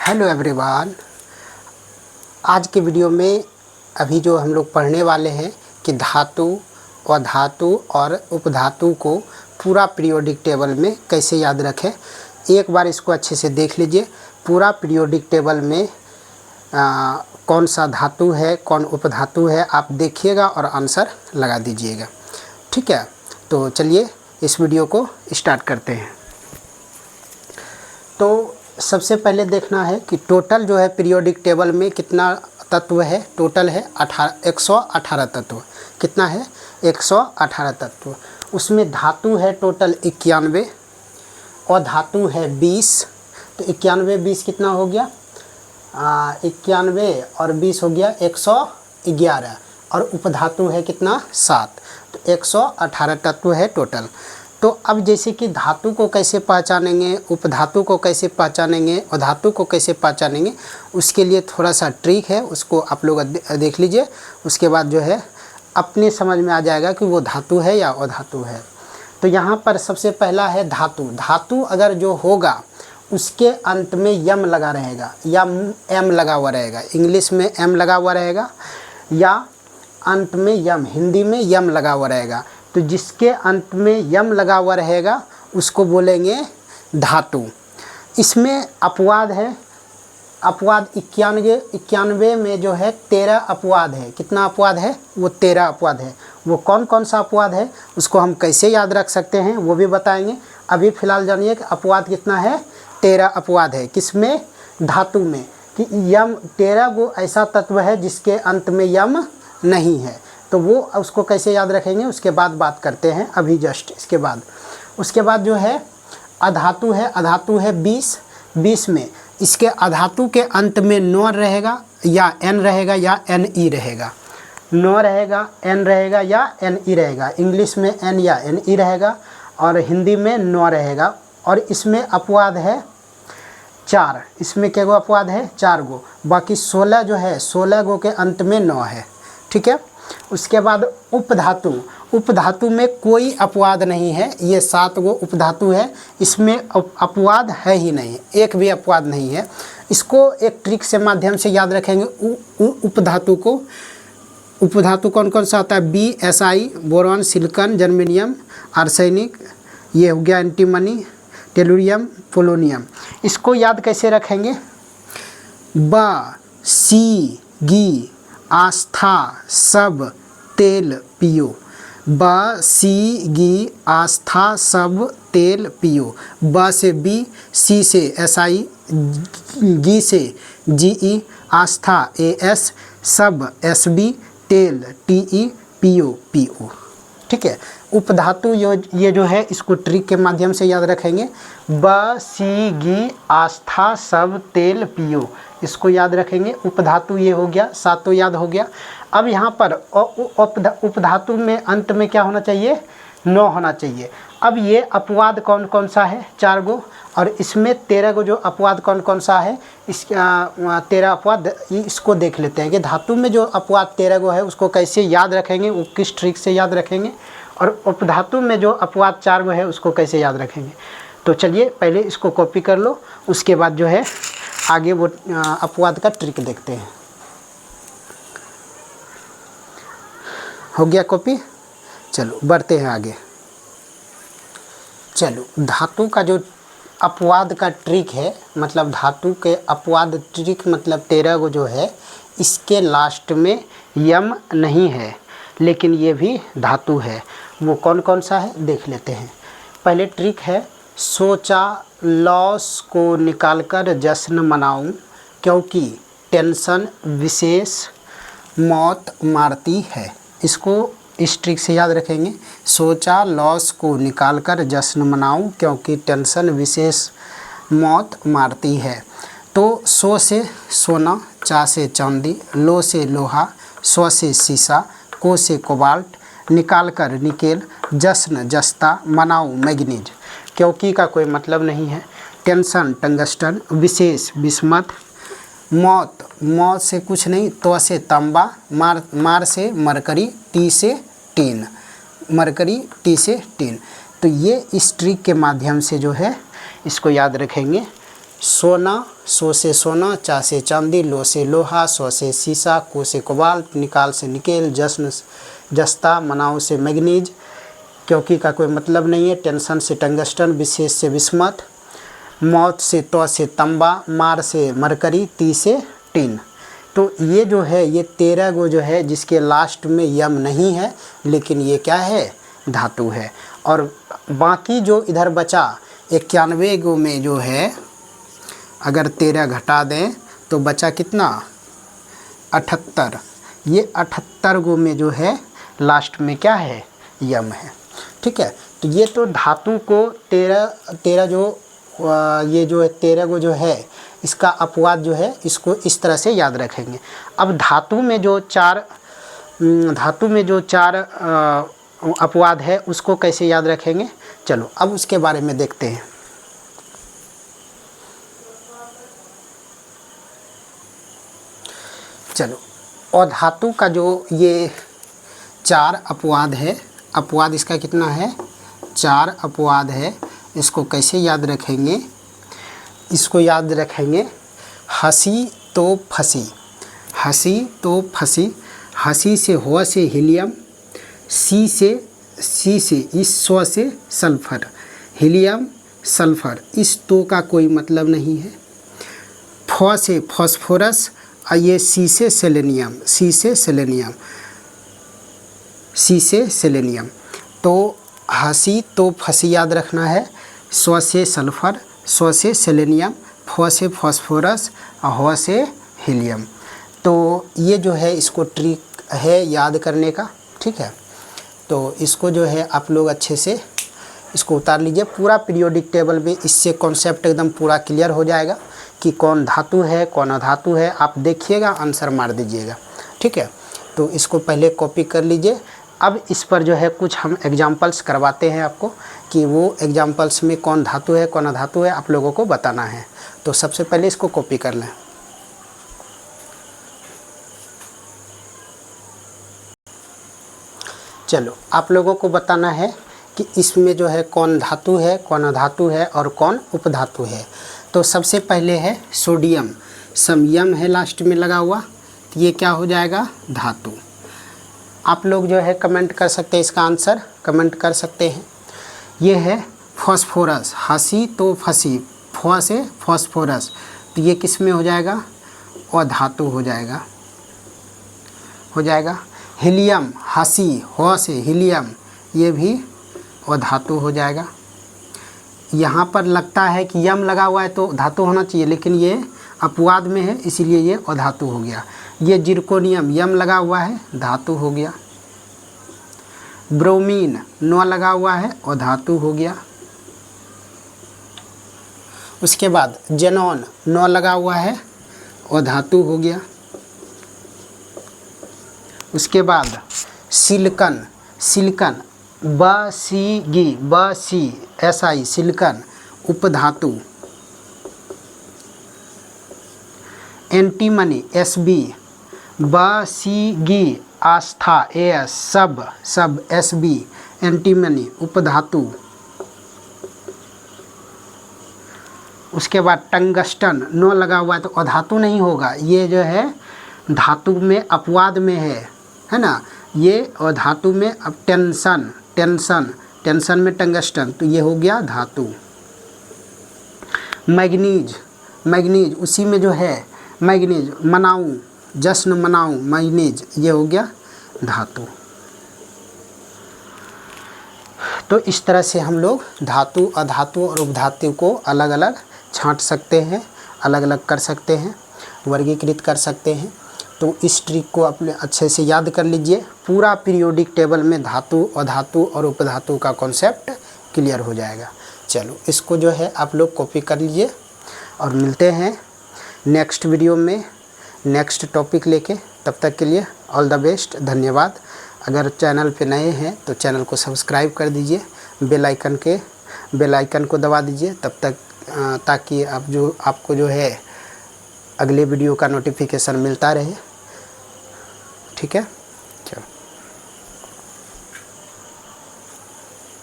Hello everyone. आज के video में अभी जो हम लोग पढ़ने वाले हैं कि धातु और धातु और उपधातु को पूरा पीरियोडिक टेबल में कैसे याद रखें। एक बार इसको अच्छे से देख लीजिए। पूरा पीरियोडिक टेबल में कौन सा धातु है, कौन उपधातु है, आप देखिएगा और आंसर लगा दीजिएगा। ठीक है, तो चलिए इस वीडियो को स्टार्ट करते हैं। तो सबसे पहले देखना है कि टोटल जो है पीरियोडिक टेबल में कितना तत्व है। टोटल है 118 तत्व। कितना है? 118 तत्व। उसमें धातु है टोटल 91 और धातु है 20। तो 91 20 कितना हो गया? 91 और 20 हो गया 111। और उपधातु है कितना? 7। तो 118 तत्व है टोटल। तो अब जैसे कि धातु को कैसे पहचानेंगे, उपधातु को कैसे पहचानेंगे और धातु को कैसे पहचानेंगे, उसके लिए थोड़ा सा ट्रिक है, उसको आप लोग देख लीजिए। उसके बाद जो है अपने समझ में आ जाएगा कि वो धातु है या अधातु है। तो यहाँ पर सबसे पहला है धातु। धातु अगर जो होगा उसके अंत में यम लगा रहेगा या एम लगा हुआ रहेगा। इंग्लिश में एम लगा हुआ रहेगा या अंत में यम, हिंदी में यम लगा हुआ रहेगा। तो जिसके अंत में यम लगा हुआ रहेगा उसको बोलेंगे धातु। इसमें अपवाद है। अपवाद 91 में जो है 13 अपवाद है। कितना अपवाद है? वो 13 अपवाद है। वो कौन कौन सा अपवाद है, उसको हम कैसे याद रख सकते हैं वो भी बताएंगे। अभी फ़िलहाल जानिए कि अपवाद कितना है? 13 अपवाद है। किसमें? धातु में। कि यम 13 गो ऐसा तत्व है जिसके अंत में यम नहीं है। तो वो उसको कैसे याद रखेंगे उसके बाद बात करते हैं, अभी जस्ट इसके बाद। उसके बाद जो है अधातु है। अधातु है 20 में इसके अधातु के अंत में न रहेगा या एन रहेगा या एन ई रहेगा। न रहेगा, एन रहेगा या एन ई रहेगा। इंग्लिश में एन या एन ई रहेगा और हिंदी में न रहेगा। और इसमें अपवाद है 4। इसमें क्या गो अपवाद है? 4 गो। बाकी 16 जो है 16 गो के अंत में न है। ठीक है। उसके बाद उपधातु। उपधातु में कोई अपवाद नहीं है। ये 7 गो उपधातु है। इसमें अपवाद है ही नहीं, एक भी अपवाद नहीं है। इसको एक ट्रिक से माध्यम से याद रखेंगे उपधातु को। उपधातु कौन कौन सा होता है? B, SI, boron, silicon, germanium, arsenic, ये हो गया एंटीमनी, टेलुरियम, पोलोनियम। इसको याद कैसे रखेंगे? ब, सी, गी, आस्था, सब, तेल, पियो। ब, सी, गी, आस्था, सब, तेल, पियो। ब से बी, सी से SI, गी से GE, आस्था AS, सब SB, तेल TE, पियो PO। ठीक है। उपधातु ये जो है इसको ट्रिक के माध्यम से याद रखेंगे। ब, सी, गी, आस्था, सब, तेल, पियो। इसको याद रखेंगे। उपधातु ये हो गया, 7 याद हो गया। अब यहाँ पर उपधातु में अंत में क्या होना चाहिए? न होना चाहिए। अब ये अपवाद कौन कौन सा है? 4 गो। और इसमें 13 गो जो अपवाद कौन कौन सा है? इस 13 अपवाद इसको देख लेते हैं कि धातु में जो अपवाद 13 गो है उसको कैसे याद रखेंगे, वो किस ट्रिक से याद रखेंगे। और उपधातु में जो अपवाद 4 गो है उसको कैसे याद रखेंगे। तो चलिए पहले इसको कॉपी कर लो, उसके बाद जो है आगे वो अपवाद का ट्रिक देखते हैं। हो गया कॉपी? चलो बढ़ते हैं आगे। चलो, धातु का जो अपवाद का ट्रिक है, मतलब धातु के अपवाद ट्रिक मतलब 13 गो जो है, इसके लास्ट में यम नहीं है लेकिन ये भी धातु है। वो कौन कौन सा है देख लेते हैं। पहले ट्रिक है, सोचा लॉस को निकालकर जश्न मनाऊं क्योंकि टेंशन विशेष मौत मारती है। इसको इस ट्रिक से याद रखेंगे। सोचा लॉस को निकालकर जश्न मनाऊं क्योंकि टेंशन विशेष मौत मारती है। तो सो से सोना, चा से चांदी, लो से लोहा, स्व से शीशा, को से कोबाल्ट, निकाल कर निकेल, जश्न जस्ता, मनाऊं मैग्नीज। क्योंकि का कोई मतलब नहीं है। टेंशन टंगस्टन, विशेष बिस्मत, मौत मौत से कुछ नहीं, तो से तांबा, मार से मरकरी, टी से टीन, मरकरी टी से टीन। तो ये इस ट्रिक के माध्यम से जो है इसको याद रखेंगे। सोना, सो से सोना, चा से चांदी, लो से लोहा, सौ से शीशा, को से कोबाल्ट, निकाल से निकेल, जस्ता, मनाओ से मैग्नीज, क्योंकि का कोई मतलब नहीं है, टेंशन से टंगस्टन, विशेष से विस्मत, मौत से तो से तंबा, मार से मरकरी, ती से टीन। तो ये जो है ये 13 गो जो है जिसके लास्ट में यम नहीं है, लेकिन ये क्या है, धातु है। और बाकी जो इधर बचा 91 गो में जो है अगर 13 घटा दें तो बचा कितना, 78। ये 78 गो में जो है लास्ट में क्या है, यम है। ठीक है, तो ये तो धातु को 13 जो ये जो है 13 गो जो है इसका अपवाद जो है इसको इस तरह से याद रखेंगे। अब धातु में जो चार अपवाद है उसको कैसे याद रखेंगे, चलो अब उसके बारे में देखते हैं। चलो, और धातु का जो ये 4 अपवाद है, अपवाद इसका कितना है, 4 अपवाद है। इसको कैसे याद रखेंगे, इसको याद रखेंगे हंसी तो फंसी, हंसी तो फंसी, हंसी से हो से हीलियम, सी से इस स्व से सल्फर, हीलियम सल्फर, इस तो का कोई मतलब नहीं है। फ से फॉस्फोरस, ये सी से सेलेनियम, सी से सेलेनियम, सी से सेलेनियम। तो हंसी तो फंसी याद रखना है, स्व से सल्फर, स्व से सेलेनियम, फ से फॉस्फोरस, ह से हीलियम। तो ये जो है इसको ट्रिक है याद करने का। ठीक है, तो इसको जो है आप लोग अच्छे से इसको उतार लीजिए पूरा पीरियोडिक टेबल में। इससे कॉन्सेप्ट एकदम पूरा क्लियर हो जाएगा कि कौन धातु है कौन अधातु है। आप देखिएगा, आंसर मार दीजिएगा। ठीक है, तो इसको पहले कॉपी कर लीजिए। अब इस पर जो है कुछ हम एग्जाम्पल्स करवाते हैं आपको कि वो एग्जाम्पल्स में कौन धातु है कौन अधातु है आप लोगों को बताना है। तो सबसे पहले इसको कॉपी कर लें। चलो, आप लोगों को बताना है कि इसमें जो है कौन धातु है कौन अधातु है और कौन उपधातु है। तो सबसे पहले है सोडियम, समयम है लास्ट में लगा हुआ, तो ये क्या हो जाएगा, धातु। आप लोग जो है कमेंट कर सकते हैं, इसका आंसर कमेंट कर सकते हैं। ये है फॉस्फोरस, हंसी तो फंसी, फ से फॉस्फोरस, तो ये किस में हो जाएगा, अधातु हो जाएगा, हीलियम, हंसी, हो से हीलियम, ये भी अधातु हो जाएगा। यहाँ पर लगता है कि यम लगा हुआ है तो धातु होना चाहिए, लेकिन ये अपवाद में है इसीलिए ये अधातु हो गया। ये जिरकोनियम, यम लगा हुआ है, धातु हो गया। ब्रोमीन, न लगा हुआ है, अधातु हो गया। उसके बाद जेनॉन, न लगा हुआ है, अधातु हो गया। उसके बाद सिलिकन, SI, सिलिकन, उपधातु। एंटीमनी, SB, आस्था, AS, सब SB, एंटीमनी, उपधातु। उसके बाद टंगस्टन, न लगा हुआ है तो अधातु नहीं होगा, ये जो है धातु में अपवाद में है ना। ये अधातु में अब टेंशन में टंगस्टन, तो ये हो गया धातु। मैग्नीज उसी में जो है मैग्नीज, मनाऊं, जश्न मनाऊं, मैग्नीज, ये हो गया धातु। तो इस तरह से हम लोग धातु अधातु और उपधातु को अलग अलग छांट सकते हैं, अलग अलग कर सकते हैं, वर्गीकृत कर सकते हैं। तो इस ट्रिक को अपने अच्छे से याद कर लीजिए। पूरा पीरियोडिक टेबल में धातु अधातु और उपधातु का कॉन्सेप्ट क्लियर हो जाएगा। चलो, इसको जो है आप लोग कॉपी कर लीजिए और मिलते हैं नेक्स्ट वीडियो में नेक्स्ट टॉपिक लेके। तब तक के लिए ऑल द बेस्ट, धन्यवाद। अगर चैनल पे नए हैं तो चैनल को सब्सक्राइब कर दीजिए, बेल आइकन को दबा दीजिए तब तक, ताकि आपको जो है अगले वीडियो का नोटिफिकेशन मिलता रहे। ठीक है।